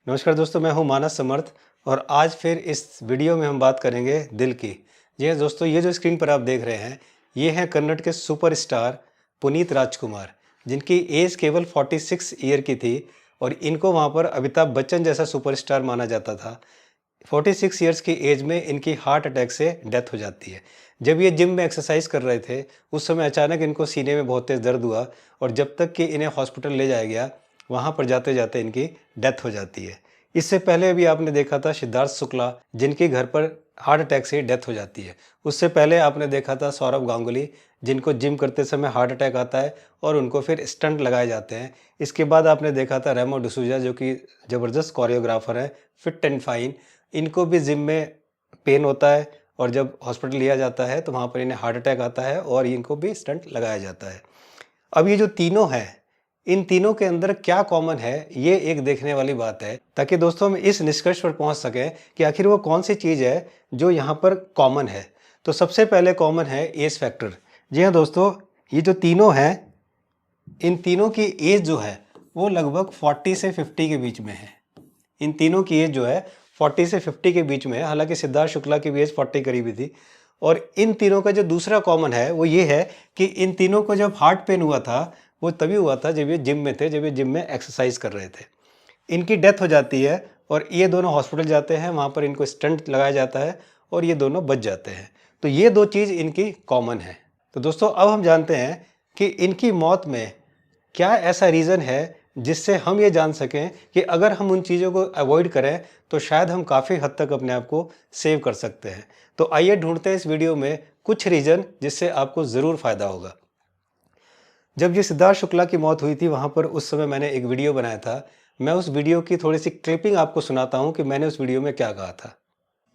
नमस्कार दोस्तों, मैं हूं मानस समर्थ और आज फिर इस वीडियो में हम बात करेंगे दिल की। जी हाँ दोस्तों, ये जो स्क्रीन पर आप देख रहे हैं, ये हैं कन्नड़ के सुपरस्टार पुनीत राजकुमार, जिनकी एज केवल 46 ईयर की थी और इनको वहाँ पर अमिताभ बच्चन जैसा सुपरस्टार माना जाता था। 46 ईयर्स की एज में इनकी हार्ट अटैक से डेथ हो जाती है। जब ये जिम में एक्सरसाइज कर रहे थे, उस समय अचानक इनको सीने में बहुत तेज़ दर्द हुआ और जब तक कि इन्हें हॉस्पिटल ले जाया गया, वहाँ पर जाते-जाते इनकी डेथ हो जाती है। इससे पहले अभी आपने देखा था सिद्धार्थ शुक्ला, जिनके घर पर हार्ट अटैक से डेथ हो जाती है। उससे पहले आपने देखा था सौरव गांगुली, जिनको जिम करते समय हार्ट अटैक आता है और उनको फिर स्टंट लगाए जाते हैं। इसके बाद आपने देखा था रेमो डिसूजा, जो कि ज़बरदस्त कोरियोग्राफर हैं, फिट एंड फाइन। इनको भी जिम में पेन होता है और जब हॉस्पिटल लिया जाता है तो वहाँ पर इन्हें हार्ट अटैक आता है और इनको भी स्टंट लगाया जाता है। अब ये जो तीनों हैं, इन तीनों के अंदर क्या कॉमन है, ये एक देखने वाली बात है, ताकि दोस्तों हम इस निष्कर्ष पर पहुंच सकें कि आखिर वो कौन सी चीज़ है जो यहाँ पर कॉमन है। तो सबसे पहले कॉमन है एज फैक्टर। जी हाँ दोस्तों, ये जो तीनों हैं, इन तीनों की एज जो है वो लगभग 40 से 50 के बीच में है। इन तीनों की एज जो है 40 से 50 के बीच में है। हालांकि सिद्धार्थ शुक्ला की भी एज 40 करीब ही थी। और इन तीनों का जो दूसरा कॉमन है वो ये है कि इन तीनों को जब हार्ट पेन हुआ था, वो तभी हुआ था जब ये जिम में थे, जब ये जिम में एक्सरसाइज कर रहे थे। इनकी डेथ हो जाती है और ये दोनों हॉस्पिटल जाते हैं, वहाँ पर इनको स्टंट लगाया जाता है और ये दोनों बच जाते हैं। तो ये दो चीज़ इनकी कॉमन है। तो दोस्तों अब हम जानते हैं कि इनकी मौत में क्या ऐसा रीज़न है जिससे हम ये जान सकें कि अगर हम उन चीज़ों को अवॉइड करें तो शायद हम काफ़ी हद तक अपने आप को सेव कर सकते हैं। तो आइए ढूंढते हैं इस वीडियो में कुछ रीज़न जिससे आपको ज़रूर फ़ायदा होगा। जब ये सिद्धार्थ शुक्ला की मौत हुई थी, वहाँ पर उस समय मैंने एक वीडियो बनाया था। मैं उस वीडियो की थोड़ी सी क्लिपिंग आपको सुनाता हूँ कि मैंने उस वीडियो में क्या कहा था।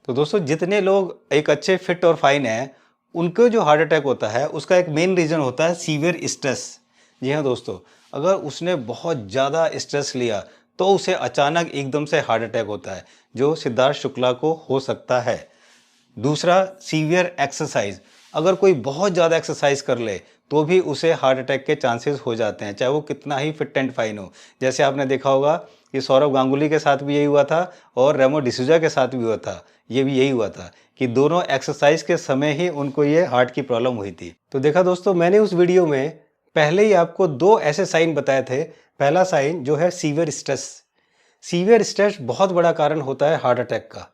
तो दोस्तों, जितने लोग एक अच्छे फिट और फाइन हैं, उनको जो हार्ट अटैक होता है उसका एक मेन रीज़न होता है सीवियर स्ट्रेस। जी हाँ दोस्तों, अगर उसने बहुत ज़्यादा स्ट्रेस लिया तो उसे अचानक एकदम से हार्ट अटैक होता है, जो सिद्धार्थ शुक्ला को हो सकता है। दूसरा, सीवियर एक्सरसाइज। अगर कोई बहुत ज़्यादा एक्सरसाइज कर ले तो भी उसे हार्ट अटैक के चांसेस हो जाते हैं, चाहे वो कितना ही फिट एंड फाइन हो। जैसे आपने देखा होगा कि सौरव गांगुली के साथ भी यही हुआ था और रेमो डिसूजा के साथ भी हुआ था। ये भी यही हुआ था कि दोनों एक्सरसाइज के समय ही उनको ये हार्ट की प्रॉब्लम हुई थी। तो देखा दोस्तों, मैंने उस वीडियो में पहले ही आपको दो ऐसे साइन बताए थे। पहला साइन जो है सीवियर स्ट्रेस। सीवियर स्ट्रेस बहुत बड़ा कारण होता है हार्ट अटैक का।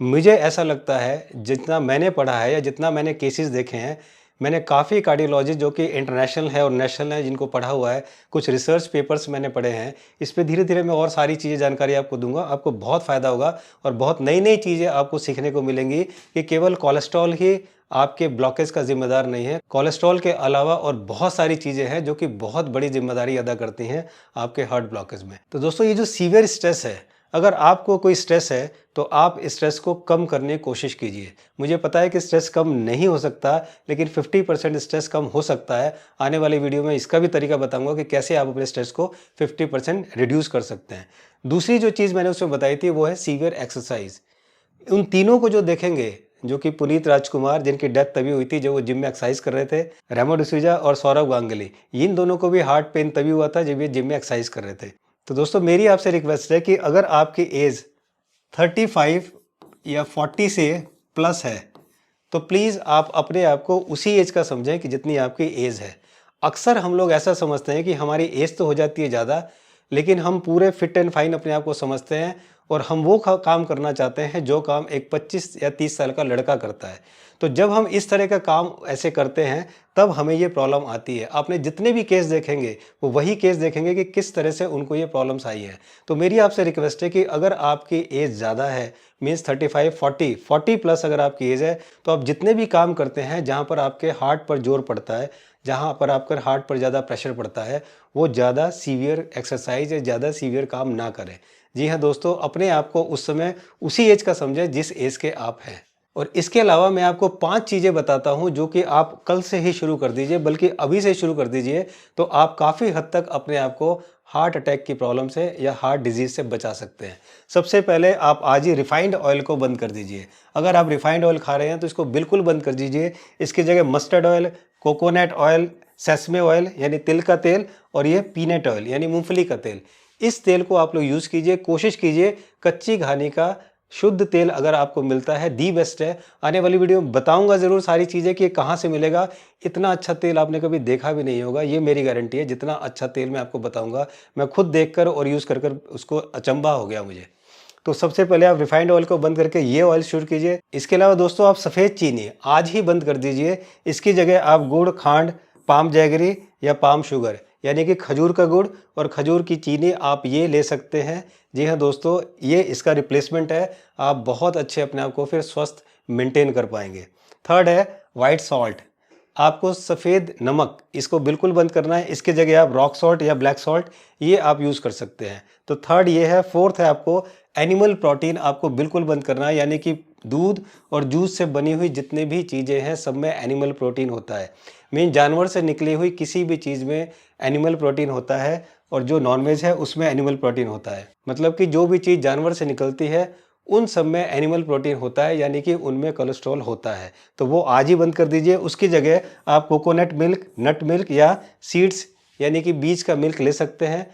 मुझे ऐसा लगता है, जितना मैंने पढ़ा है या जितना मैंने केसेस देखे हैं, मैंने काफ़ी कार्डियोलॉजिस्ट जो कि इंटरनेशनल है और नेशनल है जिनको पढ़ा हुआ है, कुछ रिसर्च पेपर्स मैंने पढ़े हैं। इस पे धीरे-धीरे मैं और सारी चीज़ें जानकारी आपको दूँगा, आपको बहुत फ़ायदा होगा और बहुत नई-नई चीज़ें आपको सीखने को मिलेंगी कि केवल कोलेस्ट्रॉल ही आपके ब्लॉकेज का ज़िम्मेदार नहीं है। कोलेस्ट्रॉल के अलावा और बहुत सारी चीज़ें हैं जो कि बहुत बड़ी ज़िम्मेदारी अदा करती हैं आपके हार्ट ब्लॉकेज में। तो दोस्तों, ये जो सीवियर स्ट्रेस है, अगर आपको कोई स्ट्रेस है तो आप स्ट्रेस को कम करने की कोशिश कीजिए। मुझे पता है कि स्ट्रेस कम नहीं हो सकता, लेकिन 50% स्ट्रेस कम हो सकता है। आने वाली वीडियो में इसका भी तरीका बताऊंगा कि कैसे आप अपने स्ट्रेस को 50% रिड्यूस कर सकते हैं। दूसरी जो चीज़ मैंने उसमें बताई थी वो है सीवियर एक्सरसाइज। उन तीनों को जो देखेंगे, जो कि पुनीत राजकुमार, जिनकी डेथ तभी हुई थी जब वो जिम में एक्सरसाइज कर रहे थे, रेमो डिसूजा और सौरव गांगुली, इन दोनों को भी हार्ट पेन तभी हुआ था जब ये जिम में एक्सरसाइज कर रहे थे। तो दोस्तों, मेरी आपसे रिक्वेस्ट है कि अगर आपकी एज 35 या 40 से प्लस है तो प्लीज़ आप अपने आप को उसी एज का समझें कि जितनी आपकी एज है। अक्सर हम लोग ऐसा समझते हैं कि हमारी एज तो हो जाती है ज़्यादा, लेकिन हम पूरे फिट एंड फाइन अपने आप को समझते हैं और हम वो काम करना चाहते हैं जो काम एक 25 या 30 साल का लड़का करता है। तो जब हम इस तरह का काम ऐसे करते हैं तब हमें ये प्रॉब्लम आती है। आपने जितने भी केस देखेंगे वो वही केस देखेंगे कि किस तरह से उनको ये प्रॉब्लम्स आई है। तो मेरी आपसे रिक्वेस्ट है कि अगर आपकी एज ज़्यादा है, मीन्स 35, 40 प्लस अगर आपकी एज है, तो आप जितने भी काम करते हैं जहाँ पर आपके हार्ट पर जोर पड़ता है, जहाँ पर आपके हार्ट पर ज़्यादा प्रेशर पड़ता है, वो ज़्यादा सीवियर एक्सरसाइज या ज़्यादा सीवियर काम ना करें। जी हाँ दोस्तों, अपने आप को उस समय उसी एज का समझें जिस एज के आप हैं। और इसके अलावा मैं आपको 5 चीज़ें बताता हूँ जो कि आप कल से ही शुरू कर दीजिए, बल्कि अभी से शुरू कर दीजिए, तो आप काफ़ी हद तक अपने आप को हार्ट अटैक की प्रॉब्लम से या हार्ट डिजीज़ से बचा सकते हैं। सबसे पहले आप आज ही रिफाइंड ऑयल को बंद कर दीजिए। अगर आप रिफाइंड ऑयल खा रहे हैं तो इसको बिल्कुल बंद कर दीजिए। इसकी जगह mustard oil, coconut oil, sesame oil यानी तिल का तेल और ये पीनट ऑयल यानी मूंगफली का तेल, इस तेल को आप लोग यूज़ कीजिए, कोशिश कीजिए कच्ची घानी का शुद्ध तेल अगर आपको मिलता है दी बेस्ट है। आने वाली वीडियो में बताऊंगा ज़रूर सारी चीज़ें कि ये कहाँ से मिलेगा। इतना अच्छा तेल आपने कभी देखा भी नहीं होगा, ये मेरी गारंटी है। जितना अच्छा तेल मैं आपको बताऊंगा, मैं खुद देखकर और यूज़ कर उसको अचंभा हो गया मुझे। तो सबसे पहले आप रिफाइंड ऑयल को बंद करके ये ऑयल शुरू कीजिए। इसके अलावा दोस्तों आप सफ़ेद चीनी आज ही बंद कर दीजिए। इसकी जगह आप गुड़, खांड, पाम जैगरी या पाम शुगर यानी कि खजूर का गुड़ और खजूर की चीनी आप ये ले सकते हैं। जी हाँ दोस्तों, ये इसका रिप्लेसमेंट है। आप बहुत अच्छे अपने आप को फिर स्वस्थ मेंटेन कर पाएंगे। थर्ड है वाइट सॉल्ट। आपको सफ़ेद नमक इसको बिल्कुल बंद करना है। इसके जगह आप रॉक सॉल्ट या ब्लैक सॉल्ट ये आप यूज़ कर सकते हैं। तो थर्ड ये है। फोर्थ है आपको एनिमल प्रोटीन आपको बिल्कुल बंद करना है, यानी कि दूध और जूस से बनी हुई जितनी भी चीज़ें हैं सब में एनिमल प्रोटीन होता है। मीन जानवर से निकली हुई किसी भी चीज़ में एनिमल प्रोटीन होता है और जो नॉनवेज है उसमें एनिमल प्रोटीन होता है। मतलब कि जो भी चीज़ जानवर से निकलती है उन सब में एनिमल प्रोटीन होता है, यानी कि उनमें कोलेस्ट्रॉल होता है। तो वो आज ही बंद कर दीजिए। उसकी जगह आप कोकोनट मिल्क, नट मिल्क या सीड्स यानी कि बीज का मिल्क ले सकते हैं।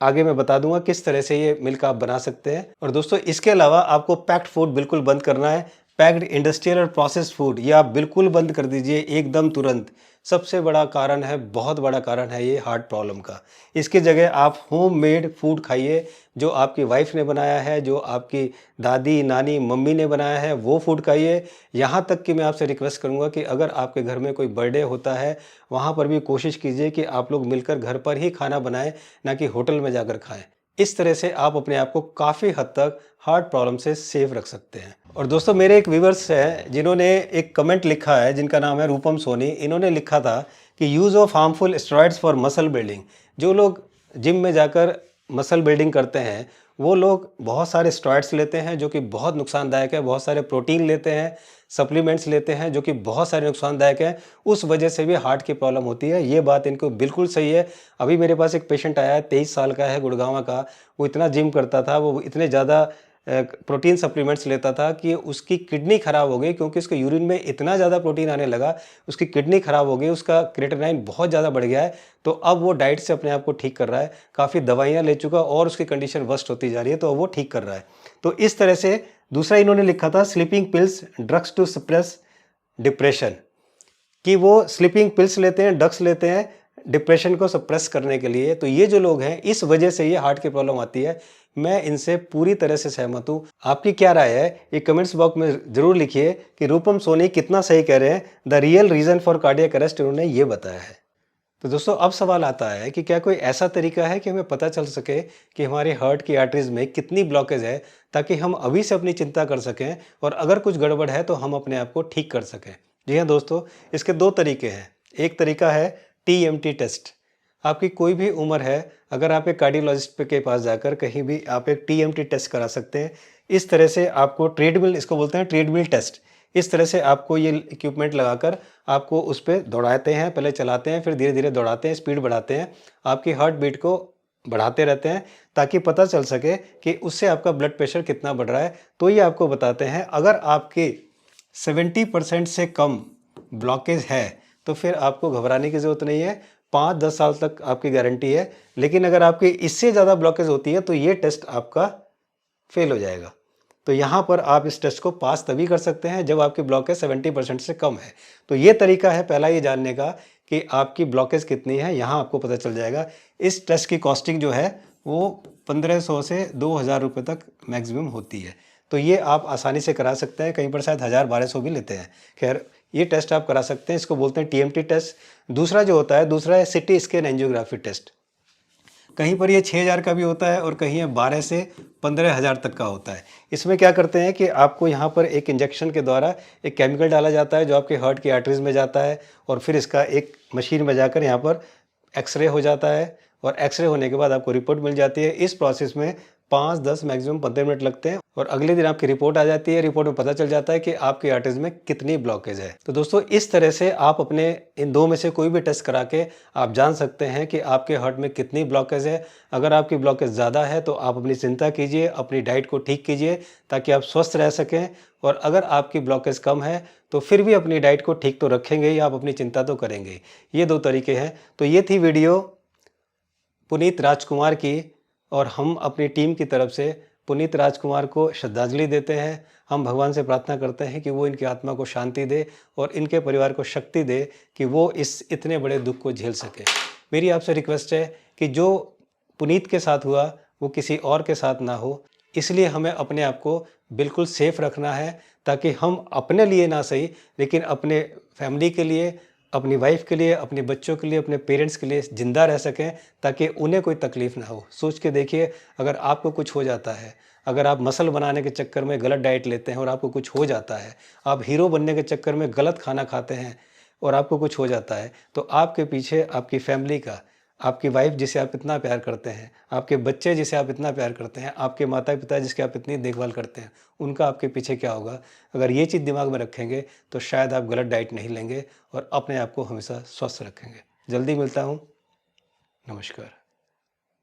आगे मैं बता दूंगा किस तरह से ये मिल्क आप बना सकते हैं। और दोस्तों इसके अलावा आपको पैक्ड फूड बिल्कुल बंद करना है। पैक्ड इंडस्ट्रियल और प्रोसेस्ड फूड ये आप बिल्कुल बंद कर दीजिए एकदम तुरंत। सबसे बड़ा कारण है, बहुत बड़ा कारण है ये हार्ट प्रॉब्लम का। इसकी जगह आप होम मेड फूड खाइए, जो आपकी वाइफ ने बनाया है, जो आपकी दादी, नानी, मम्मी ने बनाया है, वो फूड खाइए। यहाँ तक कि मैं आपसे रिक्वेस्ट करूँगा कि अगर आपके घर में कोई बर्थडे होता है वहाँ पर भी कोशिश कीजिए कि आप लोग मिलकर घर पर ही खाना बनाएं, ना कि होटल में जाकर खाएं। इस तरह से आप अपने आप को काफ़ी हद तक हार्ट प्रॉब्लम से सेफ रख सकते हैं। और दोस्तों मेरे एक व्यूवर्स हैं जिन्होंने एक कमेंट लिखा है, जिनका नाम है रूपम सोनी। इन्होंने लिखा था कि use of harmful steroids for muscle building. जो लोग जिम में जाकर मसल बिल्डिंग करते हैं वो लोग बहुत सारे स्टेरॉइड्स लेते हैं जो कि बहुत नुकसानदायक है। बहुत सारे प्रोटीन लेते हैं, सप्लीमेंट्स लेते हैं जो कि बहुत सारे नुकसानदायक हैं। उस वजह से भी हार्ट की प्रॉब्लम होती है। ये बात इनको बिल्कुल सही है। अभी मेरे पास एक पेशेंट आया है, 23 साल का है, गुड़गांव का। वो इतना जिम करता था, वो इतने ज़्यादा प्रोटीन सप्लीमेंट्स लेता था कि उसकी किडनी ख़राब हो गई, क्योंकि उसके यूरिन में इतना ज़्यादा प्रोटीन आने लगा, उसकी किडनी ख़राब हो गई, उसका क्रिएटिनिन बहुत ज़्यादा बढ़ गया है। तो अब वो डाइट से अपने आप को ठीक कर रहा है, काफ़ी दवाइयाँ ले चुका और उसकी कंडीशन वर्स्ट होती जा रही है, तो वो ठीक कर रहा है। तो इस तरह से दूसरा इन्होंने लिखा था sleeping pills, drugs to suppress depression, कि वो स्लीपिंग पिल्स लेते हैं, ड्रग्स लेते हैं डिप्रेशन को सप्रेस करने के लिए। तो ये जो लोग हैं इस वजह से ये हार्ट की प्रॉब्लम आती है। मैं इनसे पूरी तरह से सहमत हूँ। आपकी क्या राय है ये कमेंट्स बॉक्स में ज़रूर लिखिए कि रूपम सोनी कितना सही कह रहे हैं। The real reason for cardiac arrest उन्होंने ये बताया है। तो दोस्तों अब सवाल आता है कि क्या कोई ऐसा तरीका है कि हमें पता चल सके कि हमारे हार्ट की आर्टरीज में कितनी ब्लॉकेज है, ताकि हम अभी से अपनी चिंता कर सकें और अगर कुछ गड़बड़ है तो हम अपने आप को ठीक कर सकें। जी हाँ दोस्तों, इसके दो तरीके हैं। एक तरीका है TMT टेस्ट। आपकी कोई भी उम्र है, अगर आप एक कार्डियोलॉजिस्ट के पास जाकर कहीं भी आप एक TMT टेस्ट करा सकते हैं। इस तरह से आपको ट्रेडमिल, इसको बोलते हैं ट्रेडमिल टेस्ट, इस तरह से आपको ये इक्विपमेंट लगाकर आपको उस पर दौड़ाते हैं, पहले चलाते हैं, फिर धीरे धीरे दौड़ाते हैं, स्पीड बढ़ाते हैं, आपकी हार्ट बीट को बढ़ाते रहते हैं ताकि पता चल सके कि उससे आपका ब्लड प्रेशर कितना बढ़ रहा है। तो ये आपको बताते हैं अगर आपके 70% से कम ब्लॉकेज है तो फिर आपको घबराने की ज़रूरत नहीं है। 5-10 साल तक आपकी गारंटी है। लेकिन अगर आपकी इससे ज़्यादा ब्लॉकेज होती है तो ये टेस्ट आपका फेल हो जाएगा। तो यहाँ पर आप इस टेस्ट को पास तभी कर सकते हैं जब आपकी ब्लॉकेज 70% से कम है। तो ये तरीका है पहला ये जानने का कि आपकी ब्लॉकेज कितनी है, यहाँ आपको पता चल जाएगा। इस टेस्ट की कॉस्टिंग जो है वो 1500 से 2000 रुपये तक मैक्सिमम होती है। तो ये आप आसानी से करा सकते हैं, कहीं पर शायद 1000-1200 भी लेते हैं। खैर ये टेस्ट आप करा सकते हैं, इसको बोलते हैं TMT टेस्ट। दूसरा जो होता है, दूसरा है CT स्कैन एंजियोग्राफी टेस्ट। कहीं पर ये 6000 का भी होता है और कहीं ये 12 से 15,000 तक का होता है। इसमें क्या करते हैं कि आपको यहाँ पर एक इंजेक्शन के द्वारा एक केमिकल डाला जाता है जो आपके हार्ट की आर्टरीज में जाता है और फिर इसका एक मशीन में जाकर यहाँ पर एक्सरे हो जाता है और एक्सरे होने के बाद आपको रिपोर्ट मिल जाती है। इस प्रोसेस में 5-10 मैक्सिमम 15 मिनट लगते हैं और अगले दिन आपकी रिपोर्ट आ जाती है। रिपोर्ट में पता चल जाता है कि आपकी आर्टरीज में कितनी ब्लॉकेज है। तो दोस्तों इस तरह से आप अपने इन दो में से कोई भी टेस्ट करा के आप जान सकते हैं कि आपके हार्ट में कितनी ब्लॉकेज है। अगर आपकी ब्लॉकेज ज़्यादा है तो आप अपनी चिंता कीजिए, अपनी डाइट को ठीक कीजिए ताकि आप स्वस्थ रह सकें। और अगर आपकी ब्लॉकेज कम है तो फिर भी अपनी डाइट को ठीक तो रखेंगे ही, आप अपनी चिंता तो करेंगे। ये दो तरीके हैं। तो ये थी वीडियो पुनीत राजकुमार की और हम अपनी टीम की तरफ से पुनीत राजकुमार को श्रद्धांजलि देते हैं। हम भगवान से प्रार्थना करते हैं कि वो इनकी आत्मा को शांति दे और इनके परिवार को शक्ति दे कि वो इस इतने बड़े दुख को झेल सके। मेरी आपसे रिक्वेस्ट है कि जो पुनीत के साथ हुआ वो किसी और के साथ ना हो, इसलिए हमें अपने आप को बिल्कुल सेफ रखना है, ताकि हम अपने लिए ना सही लेकिन अपने फैमिली के लिए, अपनी वाइफ के लिए, अपने बच्चों के लिए, अपने पेरेंट्स के लिए ज़िंदा रह सकें, ताकि उन्हें कोई तकलीफ़ ना हो। सोच के देखिए, अगर आपको कुछ हो जाता है, अगर आप मसल बनाने के चक्कर में गलत डाइट लेते हैं और आपको कुछ हो जाता है, आप हीरो बनने के चक्कर में गलत खाना खाते हैं और आपको कुछ हो जाता है, तो आपके पीछे आपकी फैमिली का, आपकी वाइफ जिसे आप इतना प्यार करते हैं, आपके बच्चे जिसे आप इतना प्यार करते हैं, आपके माता-पिता जिसकी आप इतनी देखभाल करते हैं, उनका आपके पीछे क्या होगा? अगर ये चीज़ दिमाग में रखेंगे तो शायद आप गलत डाइट नहीं लेंगे और अपने आप को हमेशा स्वस्थ रखेंगे। जल्दी मिलता हूँ। नमस्कार।